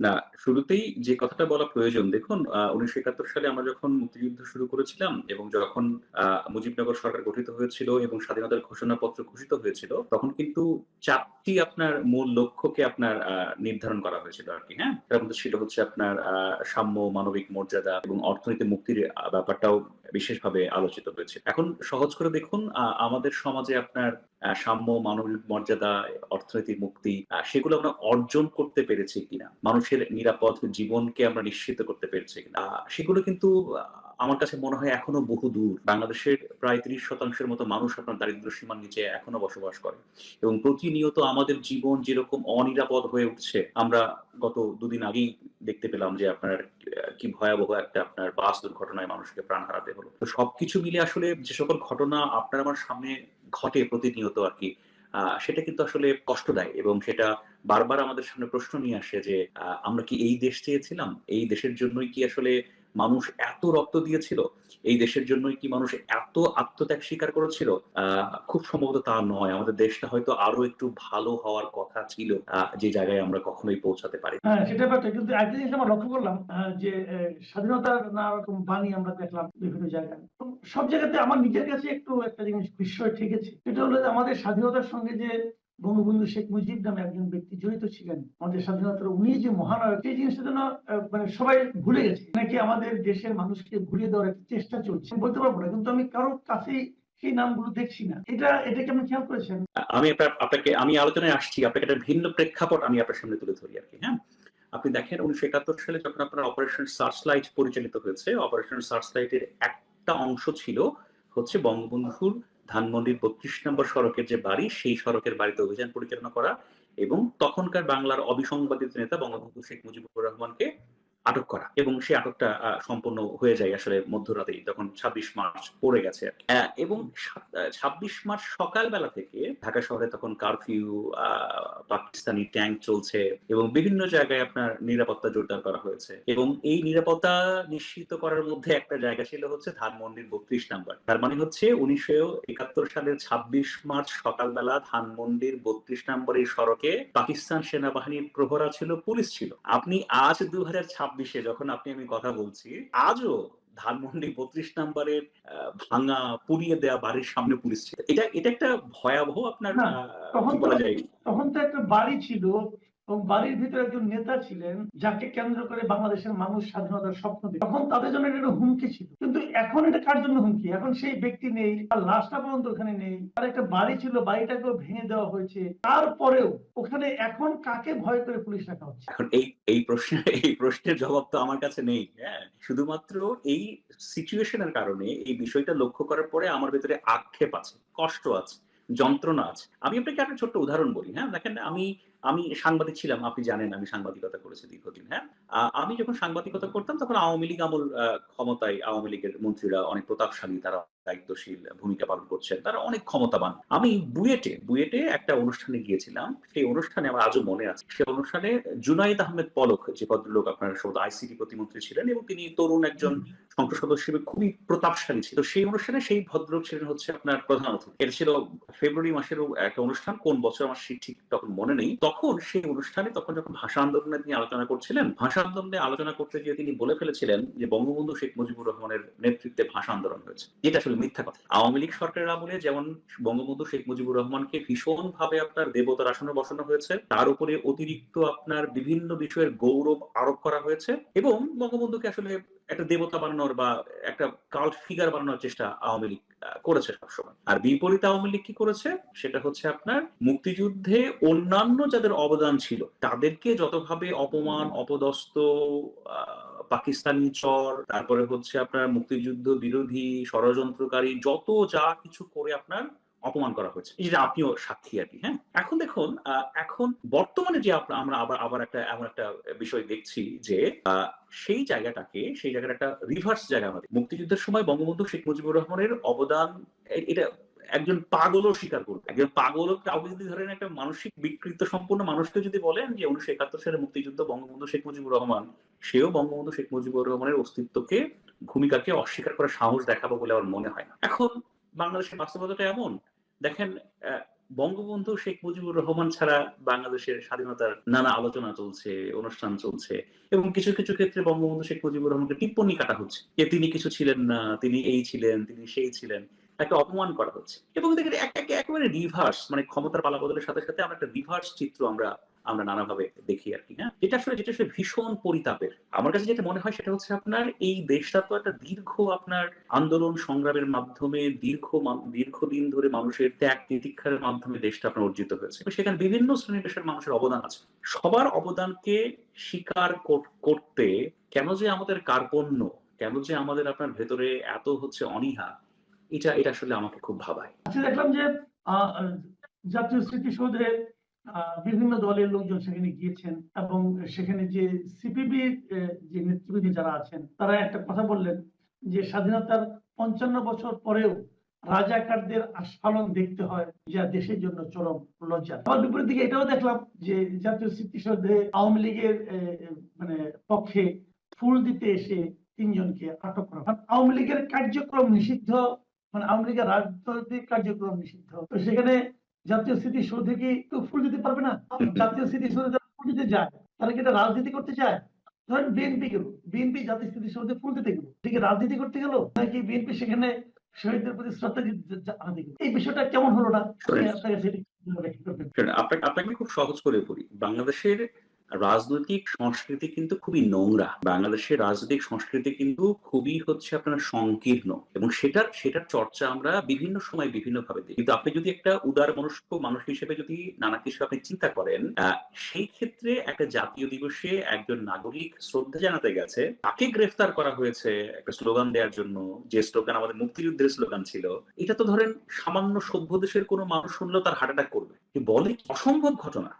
না, শুরুতেই যে কথাটা বলা প্রয়োজন, দেখুন ১৯৭১ সালে আমরা যখন মুক্তিযুদ্ধ শুরু করেছিলাম এবং যখন আ মুজিবনগর সরকার গঠিত হয়েছিল এবং স্বাধীনতার ঘোষণাপত্র ঘোষিত হয়েছিল, তখন কিন্তু ৪ টি আপনার মূল লক্ষ্যকে আপনার নির্ধারণ করা হয়েছিল আরকি, হ্যাঁ? তার মধ্যে ছিল হচ্ছে আপনার সাম্য, মানবিক মর্যাদা এবং অর্থনীতি মুক্তির ব্যাপারটাও বিশেষভাবে আলোচিত হয়েছে। এখন সহজ করে দেখুন, আমাদের সমাজে আপনার সাম্য, মানবিক মর্যাদা, অর্থনৈতিক মুক্তি সেগুলো আমরা অর্জন করতে পেরেছি কিনা? মানুষের নিরাপদ জীবনকে আমরা নিশ্চিত করতে পেরেছি কিনা? সেগুলো কিন্তু আ আমার কাছে মনে হয় এখনো বহুদূর। বাংলাদেশের প্রায় ৩০% মতো মানুষ আপনার দারিদ্র্য সীমার নিচে এখনো বসবাস করে। এবং প্রতিনিয়ত আমাদের জীবন যেরকম অনিরাপদ হয়ে উঠছে, আমরা গত ২ দিন আগেই দেখতে পেলাম যে আপনার কি ভয়াবহ একটা আপনার বাস দুর্ঘটনায় মানুষকে প্রাণ হারাতে হলো। তো সবকিছু মিলে আসলে যে সকল ঘটনা আপনার আমার সামনে ঘটে প্রতিনিয়ত আরকি, সেটা কিন্তু আসলে কষ্ট দেয় এবং সেটা বারবার আমাদের সামনে প্রশ্ন নিয়ে আসে যে আমরা কি এই দেশ চেয়েছিলাম? এই দেশের জন্যই কি আসলে মানুষ এত রক্ত দিয়েছিল? এই দেশের জন্যই কি মানুষ এত আত্মত্যাগ স্বীকার করেছিল? আ খুব সম্ভবত তা নয়। আমাদের দেশটা হয়তো আরো একটু ভালো হওয়ার কথা ছিল, যে জায়গায় আমরা কখনোই পৌঁছাতে পারি। হ্যাঁ, সেটা ব্যাপারটা। কিন্তু আরেকটা জিনিস আমরা লক্ষ্য করলাম যে স্বাধীনতার নানা রকম বাণী আমরা দেখলাম বিভিন্ন জায়গায়। তো সব জায়গাতে আমার নিজের কাছে একটু একটা জিনিস বিস্ময় ঠেকেছে। সেটা হলো যে আমাদের স্বাধীনতার সঙ্গে যে বঙ্গবন্ধু শেখ মুজিব নামে একজন ব্যক্তি জড়িত ছিলেন। আমাদের স্বাধীনতার উনি যে মহানায়ক সেই জিনিসটা যেন মানে সবাই ভুলে গেছে। নাকি আমাদের দেশের মানুষকে ভুলিয়ে দেওয়ার একটা চেষ্টা চলছে। বলতে পারব না। কিন্তু আমি কারো কাছেই সেই নামগুলো দেখছি না। এটা কি আপনি খেয়াল করেছেন? আমি আপনাকে আলোচনায় আসছি। আপনাকে একটা ভিন্ন প্রেক্ষাপট আমি আপনার সামনে তুলে ধরি আরকি, হ্যাঁ? আপনি দেখেন ১৯৭১ সালে যখন আপনার অপারেশন সার্চলাইট পরিচালিত হয়েছে, অপারেশন সার্চলাইট এর একটা অংশ ছিল হচ্ছে বঙ্গবন্ধুর ধানমন্ডির ৩২ নম্বর সড়কের যে বাড়ি, সেই সড়কের বাড়িতে অভিযান পরিচালনা করা এবং তখনকার বাংলার অবিসংবাদিত নেতা বঙ্গবন্ধু শেখ মুজিবুর রহমানকে আটক করা এবং সেই আটকটা সম্পন্ন হয়ে যায় আসলে মধ্যরাতেই, তখন ২৬ মার্চ পড়ে গেছে আরকি। এবং ২৬ মার্চ সকালবেলা থেকে ঢাকা শহরে তখন কারফিউ, আ পাকিস্তানি ট্যাংক চলছে এবং বিভিন্ন জায়গায় আপনার নিরাপত্তা জোরদার করা হয়েছে। এবং এই নিরাপত্তা নিশ্চিত করার মধ্যে একটা জায়গা ছিল হচ্ছে ধানমন্ডির ৩২ নাম্বার। তার মানে হচ্ছে ১৯৭১ সালের ২৬ মার্চ সকালবেলা ধানমন্ডির ৩২ নম্বরের সড়কে পাকিস্তান সেনাবাহিনীর প্রহরা ছিল, পুলিশ ছিল। আপনি আজ ২০২৬ এ যখন আমি কথা বলছি, আজও ধানমন্ডি ৩২ নাম্বারের ভাঙা, পুড়িয়ে দেয়া বাড়ির সামনে পুলিশ ছিল। এটা একটা ভয়াবহ আপনার না, তখন কি তো বলা যায়? তখন তো একটা বাড়ি ছিল এবং বাড়ির ভিতরে একজন নেতা ছিলেন, যাকে কেন্দ্র করে বাংলাদেশের মানুষ স্বাধীনতার স্বপ্ন দেখে। তখন তাদের জন্য এটা একটা হুমকি ছিল। কিন্তু এখন এটা কার জন্য হুমকি? এখন সেই ব্যক্তি নেই, তার লাশটা পর্যন্ত ওখানে নেই। তার একটা বাড়ি ছিল, বাড়িটাকেও ভেঙে দেওয়া হয়েছে। তারপরেও ওখানে এখন কাকে ভয় করে পুলিশ রাখা হচ্ছে? এখন এই প্রশ্নের জবাব তো আমার কাছে নেই। হ্যাঁ? শুধুমাত্র এই সিচুয়েশন এর কারণে এই বিষয়টা লক্ষ্য করার পরে আমার ভেতরে আক্ষেপ আছে, কষ্ট আছে, যন্ত্রণা আছে। আমি আপনাকে একটা ছোট্ট উদাহরণ বলি, হ্যাঁ? দেখেন, আমি আমি সাংবাদিক ছিলাম। আপনি জানেন আমি সাংবাদিকতা করেছি দীর্ঘদিন, হ্যাঁ? আমি যখন সাংবাদিকতা করতাম তখন আওয়ামী লীগ আমল ক্ষমতায়, আওয়ামী লীগের মন্ত্রীরা অনেক প্রতাপশালী, তারা দায়িত্বশীল ভূমিকা পালন করছেন। তারা অনেক ক্ষমতাবান। আমি বুয়েটে একটা অনুষ্ঠানে গিয়েছিলাম। সেই অনুষ্ঠানে আমার আজও মনে আছে। সেই অনুষ্ঠানে জুনায়েদ আহমেদ পলক, যে ভদ্রলোক আপনার সম্ভবত আইসিটি প্রতিমন্ত্রী ছিলেন এবং তিনি তরুণ একজন সংসদ সদস্য হিসেবে খুবই প্রতাপশালী ছিল। তো সেই অনুষ্ঠানে সেই ভদ্রলোক ছিলেন হচ্ছে আপনার প্রধান অতিথি। এটা ছিল ফেব্রুয়ারি মাসের একটা অনুষ্ঠান। কোন বছর আমার ঠিক তখন মনে নেই। তখন সেই অনুষ্ঠানে যখন ভাষা আন্দোলনে তিনি আলোচনা করছিলেন, ভাষা আন্দোলনে আলোচনা করতে গিয়ে তিনি বলে ফেলেছিলেন যে বঙ্গবন্ধু শেখ মুজিবুর রহমানের নেতৃত্বে ভাষা আন্দোলন হয়েছে। যেটা আসলে মিথ্যা কথা। আওয়ামী লীগ সরকারের আমলে যেমন বঙ্গবন্ধু শেখ মুজিবুর রহমানকে ভীষণভাবে আপনার দেবতার আসনে বসানো হয়েছে। তার উপরে অতিরিক্ত আপনার বিভিন্ন বিষয়ের গৌরব আরোপ করা হয়েছে এবং বঙ্গবন্ধুকে আসলে একটা দেবতা বানানোর বা একটা কাল্ট ফিগার বানানোর চেষ্টা আওয়ামী লীগ করেছে সবসময়। আর বিপরীতে আওয়ামী লীগ কি করেছে? সেটা হচ্ছে আপনার মুক্তিযুদ্ধে অন্যান্য যাদের অবদান ছিল তাদেরকে যতভাবে অপমান, অপদস্থ, পাকিস্তানি চর, তারপরে হচ্ছে আপনার মুক্তিযুদ্ধ বিরোধী ষড়যন্ত্রকারী যত যা কিছু করে আপনার অপমান করা হয়েছে। যেটা আপনিও সাক্ষী আরকি, হ্যাঁ? এখন দেখুন, এখন বর্তমানে যে আমরা আবার আবার একটা এমন একটা বিষয় দেখছি যে সেই জায়গাটা একটা রিভার্স জায়গা আমাদের। মুক্তিযুদ্ধের সময় বঙ্গবন্ধু শেখ মুজিবুর রহমানের অবদান এটা একজন পাগলও স্বীকার করবে। একজন পাগলও কাউকে যদি ধরেন একটা মানসিক বিকৃত সম্পন্ন মানুষকে যদি বলেন যে ১৯৭১ সালের মুক্তিযুদ্ধ বঙ্গবন্ধু শেখ মুজিবুর রহমান, সেও বঙ্গবন্ধু শেখ মুজিবুর রহমানের অস্তিত্বকে, ভূমিকাকে অস্বীকার করার সাহস দেখাবো বলে আমার মনে হয় না। এখন বাংলাদেশের বাস্তবতাটা এমন, দেখেন, বঙ্গবন্ধু শেখ মুজিবুর রহমান ছাড়া বাংলাদেশের স্বাধীনতার নানা আলোচনা চলছে, অনুষ্ঠান চলছে এবং কিছু কিছু ক্ষেত্রে বঙ্গবন্ধু শেখ মুজিবুর রহমানকে টিপ্পনী কাটা হচ্ছে যে তিনি কিছু ছিলেন না, তিনি এই ছিলেন, তিনি সেই ছিলেন, তাকে অপমান করা হচ্ছে এবং দেখেন একেবারে রিভার্স, মানে ক্ষমতার পালাবদলের সাথে সাথে আমরা একটা রিভার্স চিত্র আমরা আমরা নানাভাবে দেখি আর কি। হ্যাঁ, যেটা আসলে ভীষণ পরিতাপের। আমার কাছে যেটা মনে হয় সেটা হচ্ছে আপনার এই দেশটা তো একটা দীর্ঘ আপনার আন্দোলন সংগ্রামের মাধ্যমে দীর্ঘদিন ধরে মানুষের ত্যাগ তিতিক্ষার মাধ্যমে দেশটা আপনার অর্জিত হয়েছে। সেখানে বিভিন্ন শ্রেণী পেশার মানুষের অবদান আছে। সবার অবদানকে স্বীকার করতে কেন যে আমাদের কার্পণ্য, কেন যে আমাদের আপনার ভেতরে এত হচ্ছে অনীহা, এটা আসলে আমাকে খুব ভাবায়। আচ্ছা, দেখলাম যে আহ, আহ, জাতীয় স্মৃতিসৌধে বিভিন্ন দলের লোকজন সেখানে গিয়েছেন এবং সেখানে যে সিপিবি যে নেতৃবৃন্দ যারা আছেন তারা একটা কথা বললেন যে স্বাধীনতার 55 বছর পরেও রাজাকারদের আস্ফালন দেখতে হয়, যা দেশের জন্য চরম লজ্জা। আবার বিপরীত দিকে এটাও দেখলাম যে জাতীয় স্মৃতিসৌধে আওয়ামী লীগের মানে পক্ষে ফুল দিতে এসে 3 জনকে আটক করা হয়। আওয়ামী লীগের কার্যক্রম নিষিদ্ধ, মানে আওয়ামী লীগের রাজনৈতিক কার্যক্রম নিষিদ্ধ, তো সেখানে জাতীয় স্মৃতিসৌধে কি কেউ ফুল দিতে পারবে না? জাতীয় স্মৃতিসৌধে যারা ফুল দিতে যায় তারা কি এটা রাজনীতি করতে চায়? ধরেন বিএনপি গেল, বিএনপি জাতীয় স্মৃতিসৌধে ফুল দিতে গেল, ঠিক রাজনীতি করতে গেল নাকি বিএনপি সেখানে শহীদদের প্রতি শ্রদ্ধা জানাতে গেল? এই বিষয়টা কেমন হলো না? আপনার কাছে আপনাকে খুব সহজ করে বলি, বাংলাদেশের রাজনৈতিক সংস্কৃতি কিন্তু খুবই নোংরা, বাংলাদেশের রাজনৈতিক সংস্কৃতি কিন্তু খুবই হচ্ছে আপনার সংকীর্ণ এবং সেটার চর্চা আমরা বিভিন্ন সময় বিভিন্ন ভাবে দিই। কিন্তু আপনি যদি একটা উদার মনস্ক মানুষ হিসেবে যদি নানা কিছু আপনি চিন্তা করেন, সেই ক্ষেত্রে একটা জাতীয় দিবসে একজন নাগরিক শ্রদ্ধা জানাতে গেছে, তাকে গ্রেফতার করা হয়েছে একটা স্লোগান দেওয়ার জন্য, যে স্লোগান আমাদের মুক্তিযুদ্ধের স্লোগান ছিল। এটা তো ধরেন সামান্য সভ্য দেশের কোনো মানুষ শুনলেও তার হার্ট অ্যাটাক করবে, বলে অসম্ভব ঘটনা।